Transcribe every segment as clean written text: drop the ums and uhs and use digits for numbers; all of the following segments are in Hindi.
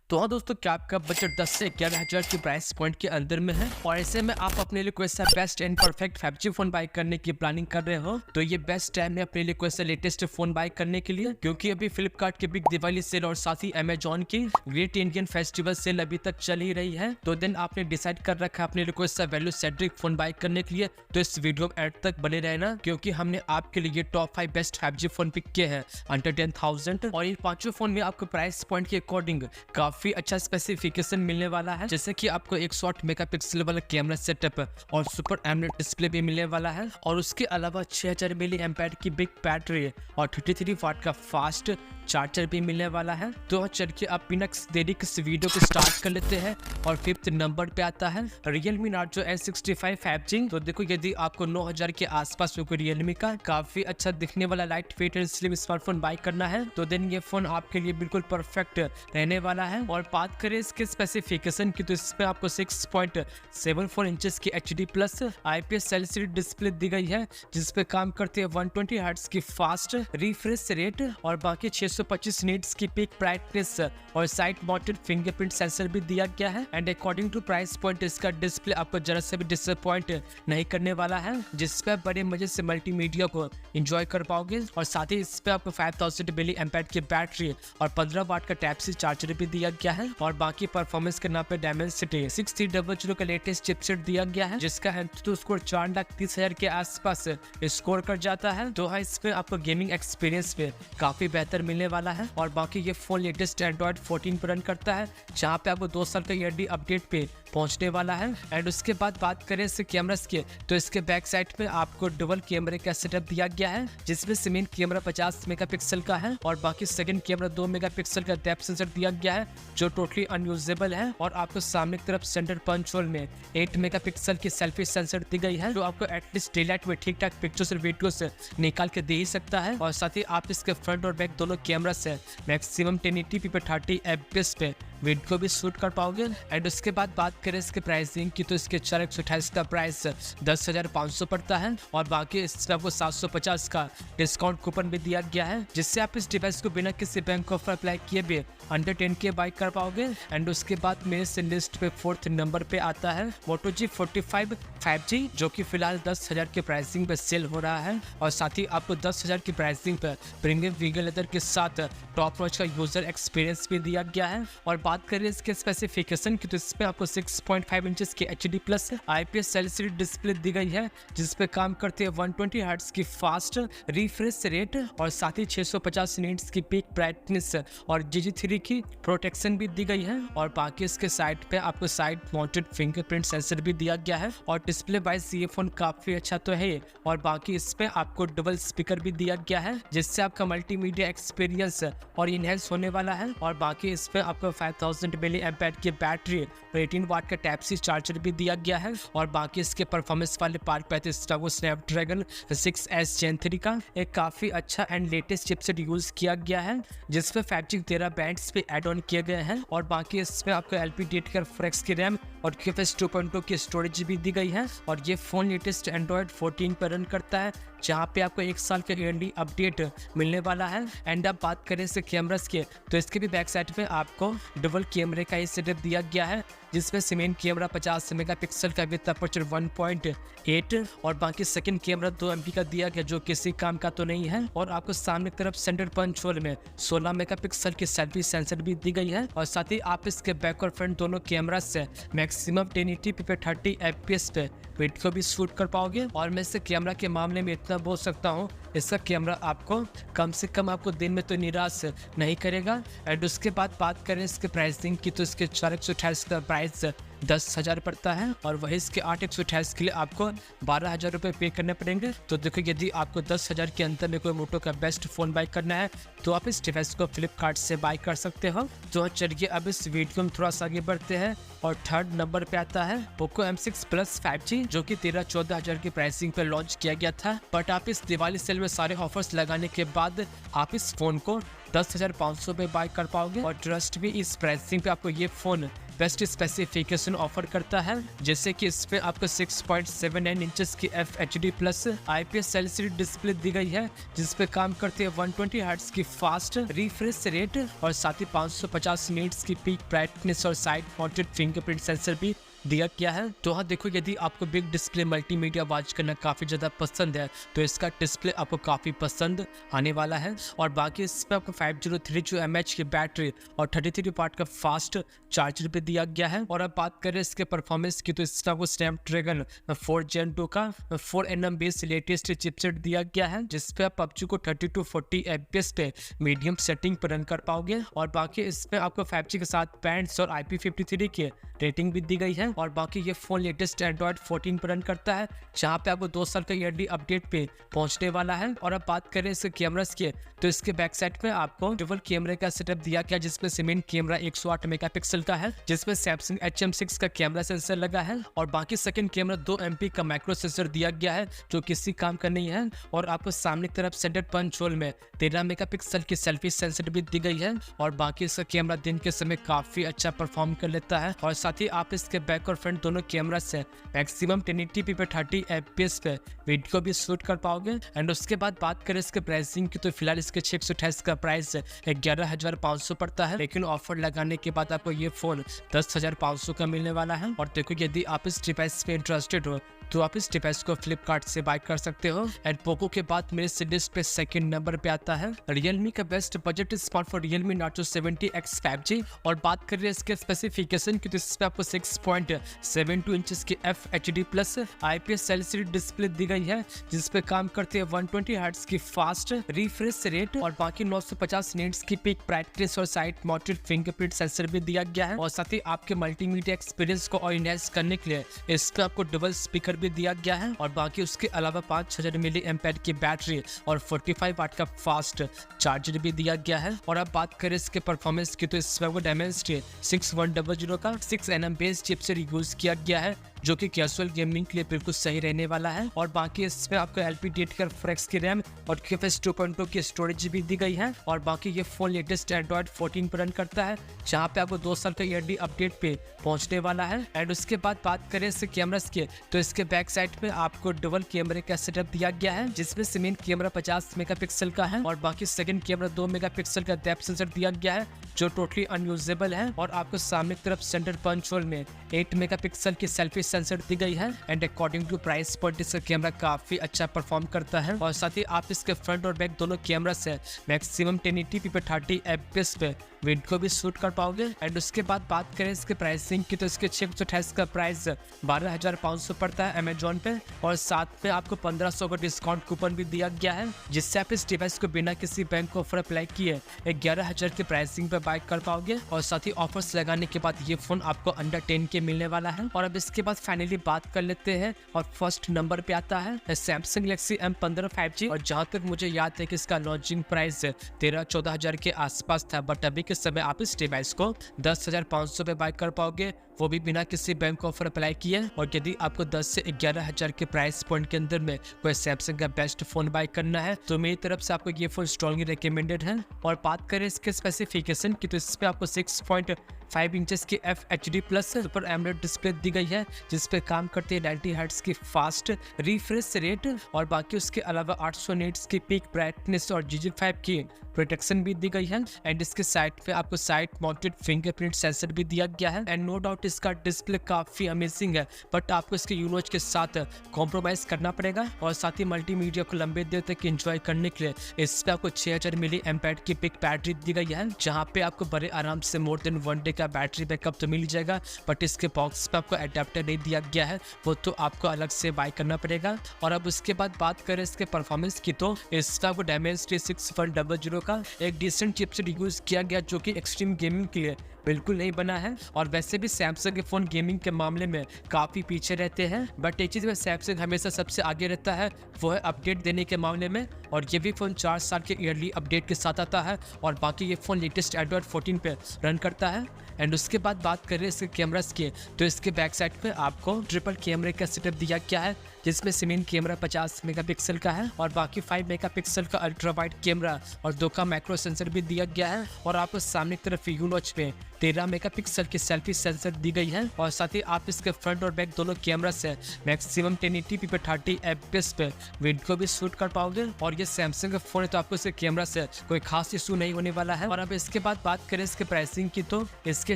तो हाँ दोस्तों, क्या आपका बजट 10 से 11,000 की प्राइस पॉइंट के अंदर में है और ऐसे में आप अपने लिए कोई सा best and perfect 5G phone buy करने की प्लानिंग कर रहे हो, तो ये बेस्ट टाइम है अपने लिए कोई सा लेटेस्ट फोन बाय करने के लिए, क्योंकि अभी फ्लिपकार्ट की बिग दिवाली सेल और साथ ही अमेजॉन की ग्रेट इंडियन फेस्टिवल सेल अभी तक चल ही रही है। तो देन आपने डिसाइड कर रखा है अपने लिए कोई सा वैल्यू सेंट्रिक फोन बाय करने के लिए, तो इस वीडियो में एंड तक बने रहना, क्योंकि हमने आपके लिए top 5 best 5G phone pick किए हैं अंडर 10,000 और इन पांचों फोन में आपको प्राइस पॉइंट के अकॉर्डिंग काफी अच्छा स्पेसिफिकेशन मिलने वाला है, जैसे कि आपको 108 मेगापिक्सल वाला कैमरा सेटअप और सुपर एमोलेड डिस्प्ले भी मिलने वाला है और उसके अलावा 6000 मिली एम्पेयर की बिग बैटरी और 33 वाट का फास्ट चार्जर भी मिलने वाला है। तो चल के आप बिना देरी के इस वीडियो को स्टार्ट कर लेते हैं और 5th नंबर पे आता है Realme Narzo S65 5G। तो देखो, यदि आपको 9000 के आसपास में कोई Realme का काफी अच्छा दिखने वाला light weight and slim smartphone buy करना है, तो देन ये फोन आपके लिए बिल्कुल परफेक्ट रहने वाला है। और बात करें इसके स्पेसिफिकेशन की, तो इसमें आपको 6.74 इंचेस की HD plus IPS LCD display दी गई है, जिसपे काम करते हैं 120 हर्ट्ज की फास्ट रिफ्रेश रेट और बाकी 625 नीट्स की पीक ब्राइटनेस और साइड माउंटेड फिंगरप्रिंट सेंसर भी दिया गया है। And according to price point इसका डिस्प्ले आपको जरा से भी डिसअपॉइंट नहीं करने वाला है, जिसपे बड़े मजे से मल्टीमीडिया को एंजॉय कर पाओगे। और साथ ही इस पे आपको 5000 मिली एम्पेयर की बैटरी और 15 वाट का टाइप सी चार्जर भी दिया गया है। और बाकी परफॉर्मेंस के नाम पे Dimensity 6300 का लेटेस्ट चिपसेट दिया गया है, जिसका एंटूटू स्कोर 4,30,000 के आसपास स्कोर कर जाता है। तो हाँ, इसमें आपको गेमिंग एक्सपीरियंस पे काफी बेहतर मिलने वाला है। और बाकी ये फोन लेटेस्ट एंड्रॉइड 14 पर रन करता है, जहाँ पे आपको 2 साल का ईयरली अपडेट पे पहुंचने वाला है। एंड उसके बाद बात करें इसके कैमरास के, तो इसके बैक साइड पे आपको डबल कैमरे का सेटअप दिया गया है, जिसमें मेन कैमरा 50 मेगापिक्सल का है और बाकी सेकंड कैमरा 2 मेगापिक्सल का डेप्थ सेंसर दिया गया है, जो टोटली अनयूजेबल है। और आपको सामने की तरफ सेंटर पंच होल में 8 मेगापिक्सल की सेल्फी सेंसर दी गई है, जो आपको एटलीस्ट डे लाइट में ठीक ठाक पिक्चर्स और वीडियोस निकाल के दे ही सकता है। और साथ ही आप इसके फ्रंट और बैक दोनों कैमरा से मैक्सिमम 1080p पे 30 fps पे वीडियो भी शूट कर पाओगे। एंड उसके बाद बात करें इसके प्राइसिंग की, तो इसके 4128 का प्राइस 10,500 पड़ता है और बाकी इस तरफ को 750 का डिस्काउंट कूपन भी दिया गया है, जिससे आप इस डिवाइस को बिना किसी बैंक ऑफर अप्लाई किए भी अंडर 10K बाय कर पाओगे। एंड उसके बाद मेरे से लिस्ट पे 4th नंबर पे आता है Moto G45 5G, जो कि फिलहाल 10,000 के प्राइसिंग पे सेल हो रहा है। और साथ ही आपको 10,000 की प्राइसिंग पर प्रीमियम वीगल लेदर के साथ टॉप नॉच का यूजर एक्सपीरियंस भी दिया गया है। और बात करें इसके स्पेसिफिकेशन की, तो इसमें आपको 6.5 इंचेस की HD plus IPS LCD display दी गई है, जिसपे काम करते हैं 120 हर्ट्ज की फास्ट रिफ्रेश रेट और साथ ही 650 नीट्स की पीक ब्राइटनेस और GG3 की प्रोटेक्शन भी दी गई है। और बाकी इसके साइड पे आपको साइड माउंटेड फिंगरप्रिंट सेंसर भी दिया गया है। और डिस्प्ले वाइज ये फोन काफी अच्छा तो है। और बाकी इस पे आपको डबल स्पीकर भी दिया गया है, जिससे आपका मल्टीमीडिया एक्सपीरियंस और इनहेंस होने वाला है। और बाकी इस पे आपको 5000 मिली एम्पेयर की बैटरी और 18 वाट का टाइप सी चार्जर भी दिया गया है। और बाकी इसके परफॉर्मेंस वाले पार्ट 35 का वो स्नैपड्रैगन 6S Gen 3 का एक काफी अच्छा एंड लेटेस्ट चिपसेट यूज किया गया है, जिसपे 5G 13 बैंड्स पे एड ऑन किए गए हैं। और बाकी इसमें आपको LPDDR4X की रैम और UFS 2.2 की स्टोरेज भी दी गई है। और ये फोन लेटेस्ट एंड्रॉइड 14 पर रन करता है, जहाँ पे आपको 1 साल का ईयरली अपडेट मिलने वाला है। एंड अब बात करें इसके कैमरास के, तो इसके भी बैक साइड पे आपको डबल कैमरे का ही सेटअप दिया गया है, जिसमें मेन कैमरा 50 मेगापिक्सल का विद अपर्चर 1.8 और बाकी सेकंड कैमरा 2 MP का दिया गया, जो किसी काम का तो नहीं है। और आपको सामने की तरफ सेंटर पंच होल में 16 मेगापिक्सल की सेल्फी सेंसर भी दी गई है। और साथ ही आप इसके बैक और फ्रंट दोनों कैमरा से मैक्सिमम 1080p पे 30 fps पे वीडियो भी शूट कर पाओगे। और मैं इसके कैमरा के मामले में इतना बोल सकता हूँ, इसका कैमरा आपको कम से कम आपको दिन में तो निराश नहीं करेगा। एंड उसके बाद बात करें इसके प्राइसिंग की, तो इसके 4128 का प्राइस 10,000 पड़ता है और वही इसके 8/128 के लिए आपको 12,000 रुपये पे करने पड़ेंगे। तो देखो, यदि आपको 10,000 के अंदर में कोई मोटो का बेस्ट फोन बाय करना है, तो आप इस डिवाइस को फ्लिपकार्ट से बाय कर सकते हो। तो चलिए अब इस वीडियो में थोड़ा सा आगे बढ़ते हैं और 3rd नंबर पे आता है पोको M6 Plus 5G, जो कि 13-14,000 की प्राइसिंग पे लॉन्च किया गया था। बट आप इस दिवाली सेल में सारे ऑफर्स लगाने के बाद आप इस फोन को 10,500 पे बाय कर पाओगे। और ट्रस्ट भी, इस प्राइसिंग पे आपको ये फोन बेस्ट स्पेसिफिकेशन ऑफर करता है, जैसे कि इस पे आपको 6.79 इंचेस की FHD plus IPS LCD display दी गई है, जिस पे काम करती है 120 हर्ट्ज की फास्ट रिफ्रेश रेट और साथ ही 550 निट्स की पीक ब्राइटनेस और साइड माउंटेड फिंगरप्रिंट सेंसर भी दिया गया है। तो हाँ देखो, यदि आपको बिग डिस्प्ले मल्टीमीडिया वॉच करना काफ़ी ज़्यादा पसंद है तो इसका डिस्प्ले आपको काफ़ी पसंद आने वाला है। और बाकी इसमें आपको 5032 mAh की बैटरी और 33 वाट का फास्ट चार्जर भी दिया गया है। और अब बात करें इसके परफॉर्मेंस की, तो इसमें आपको स्नैपड्रैगन 4 Gen 2 का 4nm बेस लेटेस्ट चिपसेट दिया गया है, जिसपे आप PUBG को 30 to 40 FPS पे मीडियम सेटिंग पर रन कर पाओगे। और बाकी इसमें आपको 5G के साथ बैंड्स और IP53 की रेटिंग भी दी गई है। और बाकी ये फोन लेटेस्ट एंड्रॉइड 14 पर रन करता है, जहाँ पे आपको 2 साल का ईयरली अपडेट पे पहुंचने वाला है। और अब बात करें इसके कैमरास की, तो इसके बैक साइड में आपको डबल कैमरे का सेटअप दिया गया, जिसमें सीमेंट कैमरा 108 मेगापिक्सल का है, जिसमें सैमसंग HM6 का कैमरा सेंसर लगा है। और बाकी सेकंड कैमरा 2 MP का माइक्रो सेंसर दिया गया है, जो किसी काम का नहीं है। और आपको सामने की तरफ सेंटर पंच होल में 13 मेगापिक्सल की सेल्फी सेंसर भी दी गई है। और बाकी इसका कैमरा दिन के समय काफी अच्छा परफॉर्म कर लेता है। और साथ ही आप इसके बैक और फ्रंट दोनों कैमरा से मैक्सिमम 1080p पे 30 FPS पे वीडियो भी शूट कर पाओगे। एंड उसके बाद बात करें इसके प्राइसिंग की, तो फिलहाल इसके 628 का प्राइस 11,500 पड़ता है, लेकिन ऑफर लगाने के बाद आपको ये फोन 10,500 का मिलने वाला है। और देखो, यदि आप इस डिवाइस पे इंटरेस्टेड हो तो आप इस डिवाइस को फ्लिपकार्ट से बाय कर सकते हो। एंड पोको के बाद मेरे लिस्ट पे सेकंड नंबर पे आता है रियलमी का best budget smartphone Realme Narzo 70X 5G। और बात कर रहे हैं इसके स्पेसिफिकेशन की, तो इसमें आपको 6.72 इंचेस की FHD plus IPS LCD display दी गई है, जिसपे काम करते हैं 120 हर्ट्ज की फास्ट रिफ्रेश रेट और बाकी 950 निट्स की पीक ब्राइटनेस और साइड माउंटेड फिंगरप्रिंट सेंसर भी दिया गया है। और साथ ही आपके मल्टीमीडिया एक्सपीरियंस को और इनहैंस करने के लिए इसका आपको डबल स्पीकर भी दिया गया है। और बाकी उसके अलावा 5000 mAh की बैटरी और 45 वाट का फास्ट चार्जर भी दिया गया है। और अब बात करें इसके परफॉर्मेंस की, तो इसमें वो Dimensity 6100 का 6nm बेस चिपसेट यूज किया गया है, जो कि कैजुअल गेमिंग के लिए बिल्कुल सही रहने वाला है। और बाकी इसमें आपको LPDDR4X की रैम और UFS 2.2 की स्टोरेज भी दी गई है। और बाकी ये फोन लेटेस्ट एंड्रॉइड 14 पर रन करता है, जहाँ पे आपको 2 साल का ईयरली अपडेट पे पहुंचने वाला है। एंड उसके बाद बात करें इसके कैमरास के, तो इसके बैक साइड में आपको डबल कैमरे का सेटअप दिया गया है, जिसमें सीमेंट कैमरा 50 मेगापिक्सल का है। और बाकी सेकंड कैमरा 2 मेगापिक्सल का डेप्थ सेंसर दिया गया है, जो टोटली अनयूजेबल है। और आपको सामने की तरफ सेंटर पंच होल में 8 मेगापिक्सल की सेल्फी सेंसर दी गई है। And according to price point इसका कैमरा काफी अच्छा परफॉर्म करता है। और साथ ही आप इसके फ्रंट और बैक दोनों कैमरा से मैक्सिमम 1080p पे 30 FPS पे वीडियो भी शूट कर पाओगे। एंड उसके बाद बात करें इसके प्राइसिंग की, तो इसके 628 का प्राइस 12,500 पड़ता है अमेजोन पे। और साथ में आपको 1500 का डिस्काउंट कूपन भी दिया गया है, जिससे आप इस डिवाइस को बिना किसी बैंक ऑफर अप्लाई किए 11,000 के प्राइसिंग पे बाय कर पाओगे। और साथ ही ऑफर्स लगाने के बाद ये फोन आपको अंडर 10 के मिलने वाला है। और अब इसके बाद फाइनली बात कर लेते हैं, और फर्स्ट नंबर पे आता है सैमसंग गैलेक्सी M15 5G। और जहाँ तक मुझे याद है कि इसका लॉन्चिंग प्राइस 13-14 हज़ार के आसपास था, बट अभी के समय आप इस डिवाइस को 10,500 पे बाय कर पाओगे, वो भी बिना किसी बैंक ऑफर अप्लाई किए। और यदि आपको 10 से 11,000 के प्राइस पॉइंट के अंदर में कोई सैमसंग का बेस्ट फोन बाय करना है, तो मेरी तरफ से आपको ये फोन स्ट्रॉन्गली रिकमेंडेड है। और बात करें इसके स्पेसिफिकेशन की, तो इस पे आपको 6.5 इंचेस की FHD plus super AMOLED display दी गई है, जिसपे काम करती है 90 हर्ट्ज की फास्ट रिफ्रेश रेट। और बाकी उसके अलावा 800 निट्स की पीक ब्राइटनेस और GG5 की प्रोटेक्शन भी दी गई है। एंड इसके साइड पे आपको साइड माउंटेड फिंगरप्रिंट सेंसर भी दिया गया है। एंड नो डाउट इसका डिस्प्ले काफी अमेजिंग है, बट आपको इसके यूनोच के साथ कॉम्प्रोमाइज करना पड़ेगा। और साथ ही मल्टीमीडिया को लंबे देर तक एंजॉय करने के लिए इस पे आपको 6000 mAh की पिक बैटरी दी गई है, जहाँ पे आपको बड़े आराम से मोर देन 1 डे का बैटरी बैकअप तो मिल जाएगा। बट इसके बॉक्स पे आपको एडेप्टर नहीं दिया गया है, वो तो आपको अलग से बाय करना पड़ेगा। और अब उसके बाद बात करें इसके परफॉर्मेंस की, तो इसका आपको Dimensity 6100 का एक डिसेंट चिपसेट यूज किया गया, जो कि एक्सट्रीम गेमिंग के लिए बिल्कुल नहीं बना है। और वैसे भी सैमसंग के फ़ोन गेमिंग के मामले में काफ़ी पीछे रहते हैं, बट एक चीज़ में सैमसंग हमेशा सबसे आगे रहता है, वो है अपडेट देने के मामले में। और ये भी फ़ोन 4 साल के ईयरली अपडेट के साथ आता है। और बाकी ये फ़ोन लेटेस्ट एंड्रॉइड 14 पे रन करता है। एंड उसके बाद बात करें इसके कैमरास की, तो इसके बैक साइड पे आपको ट्रिपल कैमरे का सेटअप दिया गया है, जिसमें से मेन कैमरा 50 मेगापिक्सल का है और बाकी 5 मेगापिक्सल का अल्ट्रा वाइड कैमरा और 2 का माइक्रो सेंसर भी दिया गया है। और आपको सामने की तरफ यू नॉच पे 13 मेगापिक्सल की सेल्फी सेंसर दी गई है। और साथ ही आप इसके फ्रंट और बैक दोनों कैमरा से मैक्सिमम 1080p पे 30 fps पे वीडियो भी शूट कर पाओगे। और ये सैमसंग का फोन है तो आपको इसके कैमरा से कोई खास इशू नहीं होने वाला है। और अब इसके बाद बात करें इसके प्राइसिंग की, तो इसके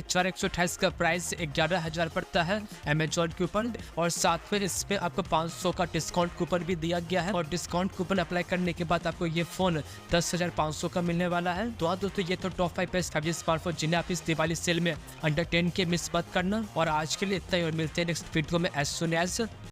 4128 का प्राइस 11,000 पड़ता है अमेजोन के ऊपर। और साथ में इस पे आपको 500 का डिस्काउंट कूपन भी दिया गया है और डिस्काउंट कूपन अप्लाई करने के बाद आपको ये फोन 10,500 का मिलने वाला है। तो हाँ दोस्तों, ये तो टॉप 5 बेस्ट 5G स्मार्टफोन जिन्हें आप इस दिवाली सेल में अंडर 10 के मिस मत करना। और आज के लिए इतना ही और मिलते हैं नेक्स्ट वीडियो में एज सुन एज